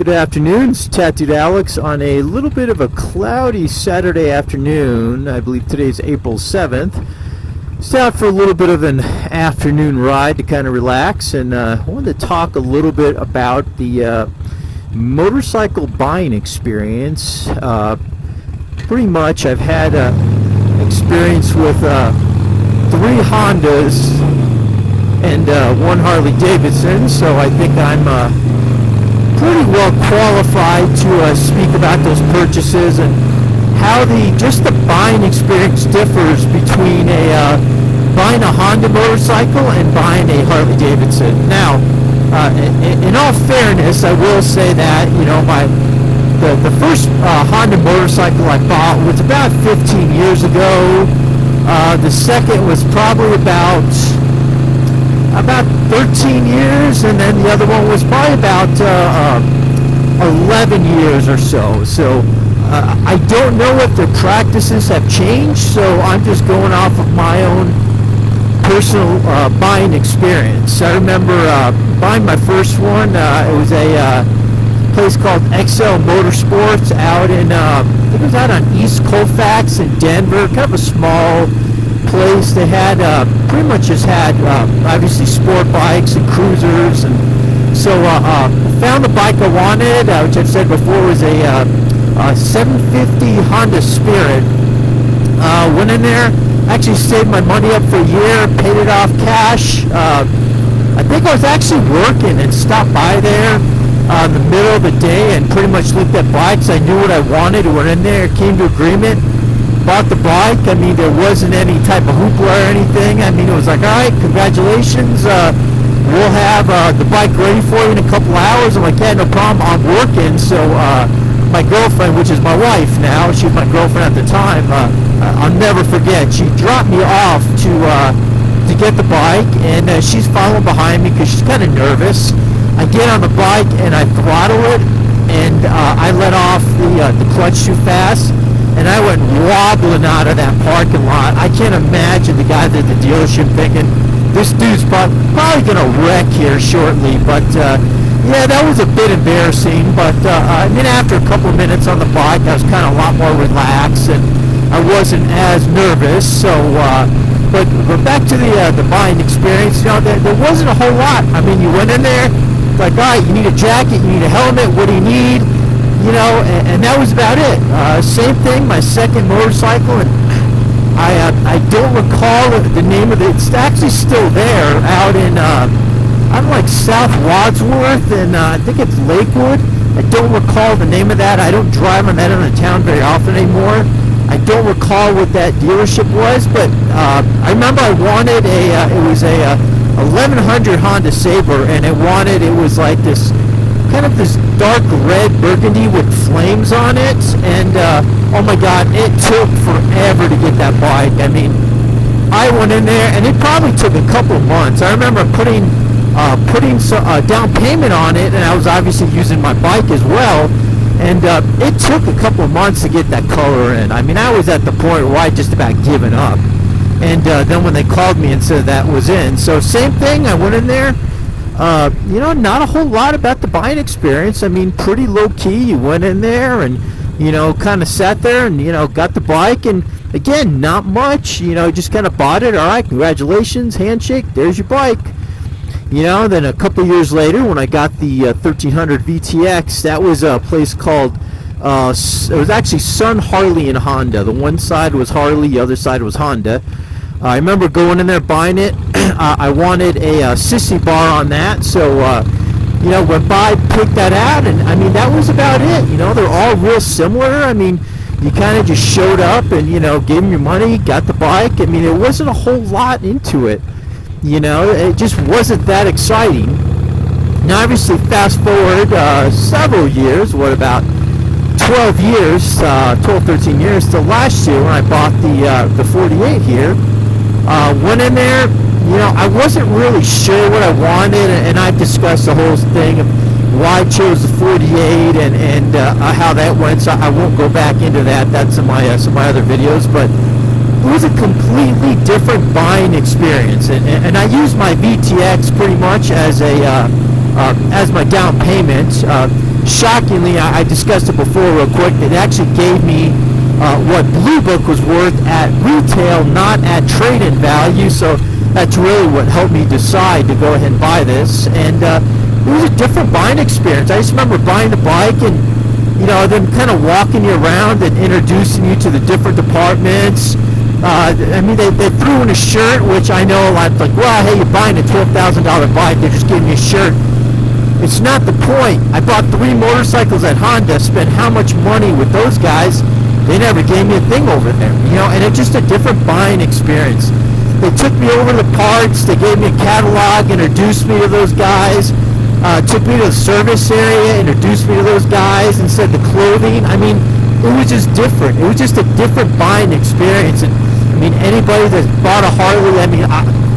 Good afternoon, it's Tattooed Alex on a little bit of a cloudy Saturday afternoon. I believe today's April 7th. Just out for a little bit of an afternoon ride to kind of relax, and I wanted to talk a little bit about the motorcycle buying experience. Pretty much I've had experience with 3 Hondas and 1 Harley Davidson, so I think I'm pretty well qualified to speak about those purchases and how just the buying experience differs between buying a Honda motorcycle and buying a Harley Davidson. Now, in all fairness, I will say that the first Honda motorcycle I bought was about 15 years ago. The second was probably about 13 years, and then the other one was probably about 11 years or so. So I don't know if their practices have changed, so I'm just going off of my own personal buying experience. I remember buying my first one. It was a place called XL Motorsports out in, I think it was out on East Colfax in Denver, kind of a small place. They had pretty much just had obviously sport bikes and cruisers, and so found the bike I wanted, which I've said before was a 750 Honda Spirit. Went in there, actually saved my money up for a year, paid it off cash. I think I was actually working and stopped by there in the middle of the day and pretty much looked at bikes. I knew what I wanted, went in there, came to agreement, bought the bike. I mean, there wasn't any type of hoopla or anything. I mean, it was like, all right, congratulations, we'll have the bike ready for you in a couple hours. I'm like, yeah, no problem, I'm working. So my girlfriend, which is my wife now, she was my girlfriend at the time, I'll never forget, she dropped me off to get the bike, and she's following behind me because she's kind of nervous. I get on the bike and I throttle it, and I let off the clutch too fast, and I went wobbling out of that parking lot. I can't imagine the guys at the dealership thinking, this dude's probably going to wreck here shortly. But yeah, that was a bit embarrassing. But then after a couple of minutes on the bike, I was kind of a lot more relaxed, and I wasn't as nervous. So, but back to the buying experience, there wasn't a whole lot. I mean, you went in there, like, all right, you need a jacket, you need a helmet, what do you need? And that was about it. Same thing, my second motorcycle, and I don't recall the name of it. It's actually still there out in, I'm like South Wadsworth, and I think it's Lakewood. I don't recall the name of that. I don't drive on that end of town very often anymore. I don't recall what that dealership was, but I remember I wanted it was a 1100 Honda Sabre, and it was like this kind of this dark red burgundy with flames on it, and oh my god, it took forever to get that bike. I mean, I went in there and it probably took a couple of months. I remember putting some down payment on it, and I was obviously using my bike as well, and it took a couple of months to get that color in. I mean, I was at the point where I just about given up, and then when they called me and said that was in, so same thing, I went in there. Not a whole lot about the buying experience. I mean, pretty low-key. You went in there and, kind of sat there and, got the bike. And, again, not much. Just kind of bought it. All right, congratulations, handshake, there's your bike. Then a couple years later, when I got the 1300 VTX, that was a place called, it was actually Sun Harley and Honda. The one side was Harley, the other side was Honda. I remember going in there buying it. I wanted a sissy bar on that, so went by, picked that out, and I mean, that was about it. They're all real similar. I mean, you kind of just showed up and gave them your money, got the bike. I mean, there wasn't a whole lot into it. It just wasn't that exciting. Now, obviously, fast forward several years, about 12 years, 13 years to last year when I bought the 48 here. Went in there, I wasn't really sure what I wanted, and I've discussed the whole thing of why I chose the 48 and how that went, so I won't go back into that. That's in some of my other videos, but it was a completely different buying experience, and I used my VTX pretty much as my down payment. shockingly, I discussed it before real quick, it actually gave me what Blue Book was worth at retail, not at trade-in value. So that's really what helped me decide to go ahead and buy this. And it was a different buying experience. I just remember buying the bike and, you know, them kind of walking you around and introducing you to the different departments. I mean, they threw in a shirt, which I know a lot like, well, hey, you're buying a $12,000 bike, they're just giving you a shirt. It's not the point. I bought 3 motorcycles at Honda, spent how much money with those guys. They never gave me a thing over there, you know, and it's just a different buying experience. They took me over to the parts, they gave me a catalog, introduced me to those guys, took me to the service area, introduced me to those guys, and said the clothing. I mean, it was just different. It was just a different buying experience. And I mean, anybody that's bought a Harley, I mean,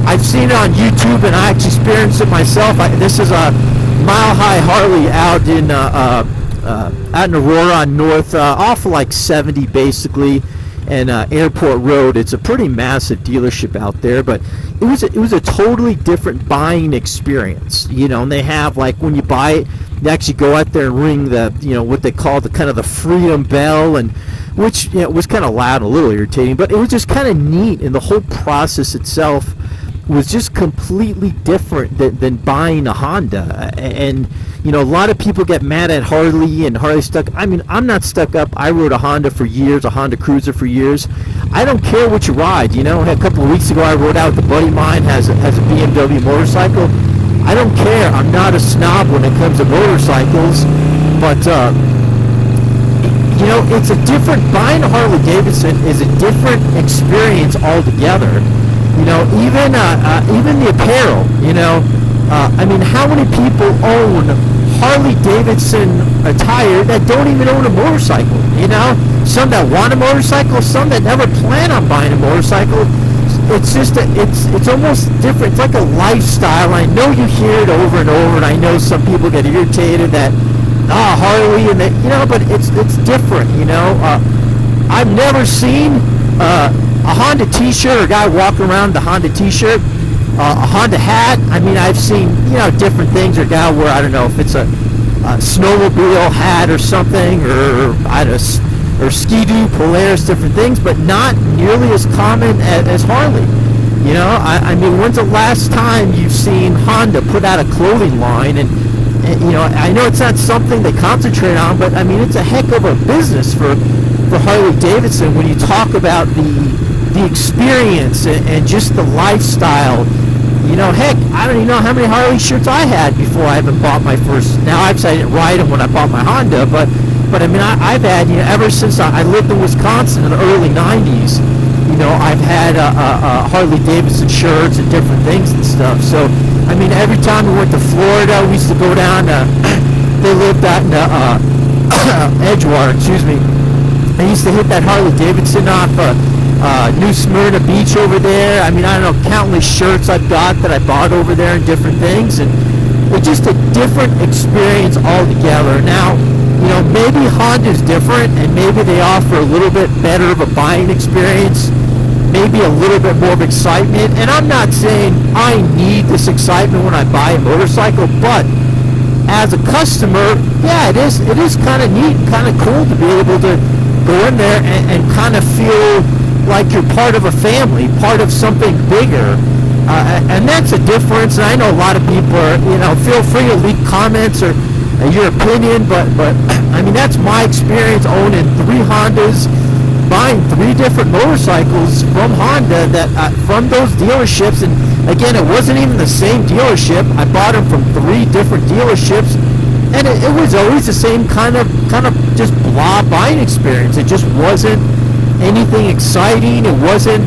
I've seen it on YouTube, and I actually experienced it myself. This is a Mile High Harley out in Aurora on North, off of like 70 basically, and Airport Road. It's a pretty massive dealership out there, but it was a totally different buying experience, you know. And they have, like, when you buy it, you actually go out there and ring the, you know, what they call the kind of the freedom bell, and which, you know, was kind of loud and a little irritating, but it was just kind of neat, and the whole process itself was just completely different than buying a Honda. And you know, a lot of people get mad at Harley and Harley stuck. I mean, I'm not stuck up. I rode a Honda for years, a Honda Cruiser for years. I don't care what you ride. You know, a couple of weeks ago I rode out with a buddy of mine, has a BMW motorcycle. I don't care. I'm not a snob when it comes to motorcycles, but you know, it's a different, buying a Harley Davidson is a different experience altogether. You know, even the apparel, you know, I mean, how many people own Harley Davidson attire that don't even own a motorcycle? You know, some that want a motorcycle, some that never plan on buying a motorcycle. It's just it's almost different. It's like a lifestyle. I know you hear it over and over, and I know some people get irritated that Harley, and that, you know, but it's different. You know, I've never seen a Honda T-shirt, or a guy walking around with a Honda T-shirt, a Honda hat. I mean, I've seen, you know, different things, or a guy where, I don't know if it's a snowmobile hat or something, or I don't know, or Ski-Doo, Polaris, different things, but not nearly as common as Harley. You know, I mean, when's the last time you've seen Honda put out a clothing line? And you know, I know it's not something they concentrate on, but I mean, it's a heck of a business for Harley Davidson when you talk about the experience and just the lifestyle. You know, heck, I don't even know how many Harley shirts I had before I even bought my first. Now, obviously, I didn't ride them when I bought my Honda, but I mean, I've had, you know, ever since I lived in Wisconsin in the early 90s, you know, I've had Harley Davidson shirts and different things and stuff. So, I mean, every time we went to Florida, we used to go down, they lived out in Edgewater, excuse me. I used to hit that Harley Davidson off New Smyrna Beach over there. I mean, I don't know, countless shirts I've got that I bought over there and different things, and it's just a different experience altogether. Now, you know, maybe Honda's different, and maybe they offer a little bit better of a buying experience, maybe a little bit more of excitement. And I'm not saying I need this excitement when I buy a motorcycle, but as a customer, yeah, it is kind of neat and kind of cool to be able to go in there and kind of feel like you're part of a family, part of something bigger. And that's a difference. And I know a lot of people are, you know, feel free to leave comments or your opinion, but I mean, that's my experience owning 3 Hondas, buying 3 different motorcycles from Honda, that from those dealerships. And again, it wasn't even the same dealership. I bought them from 3 different dealerships, and it was always the same kind of just blah buying experience. It just wasn't anything exciting. It wasn't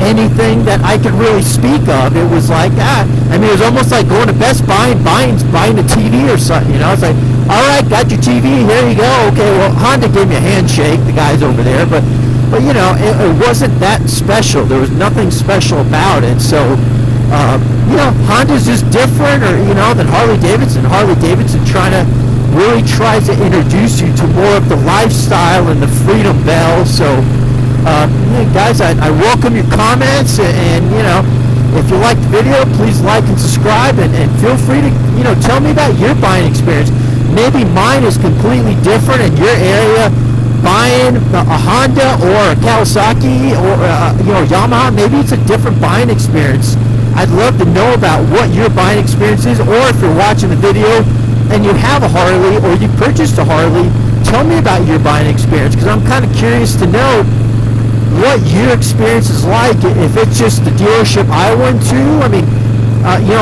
anything that I could really speak of. It was like, I mean, it was almost like going to Best Buy and buying a TV or something, you know. It's like, all right, got your TV, here you go. Okay, well, Honda gave me a handshake, the guys over there, but you know, it wasn't that special. There was nothing special about it. So, you know, Honda's just different, or, you know, than Harley Davidson. Harley Davidson really tries to introduce you to more of the lifestyle and the freedom bell. So, guys, I welcome your comments, and you know, if you like the video, please like and subscribe, and feel free to, you know, tell me about your buying experience. maybe mine is completely different in your area. Buying a Honda or a Kawasaki or Yamaha, maybe it's a different buying experience. I'd love to know about what your buying experience is, or if you're watching the video and you have a Harley or you purchased a Harley, tell me about your buying experience, because I'm kind of curious to know what your experience is like. If it's just the dealership I went to, I mean,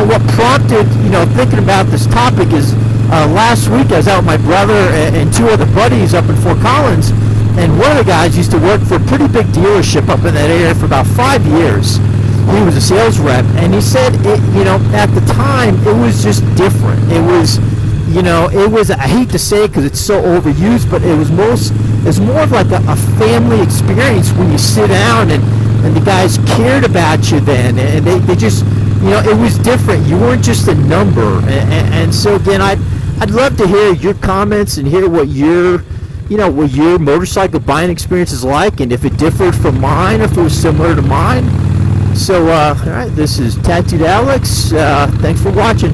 what prompted, thinking about this topic is last week I was out with my brother and two other buddies up in Fort Collins, and one of the guys used to work for a pretty big dealership up in that area for about 5 years. He was a sales rep, and he said, at the time, it was just different. It was, I hate to say it because it's so overused, but it's more of like a family experience when you sit down and the guys cared about you then, and they just, it was different. You weren't just a number. And so again, I'd love to hear your comments and hear what your motorcycle buying experience is like, and if it differed from mine, if it was similar to mine. So, all right, this is Tattooed Alex. Thanks for watching.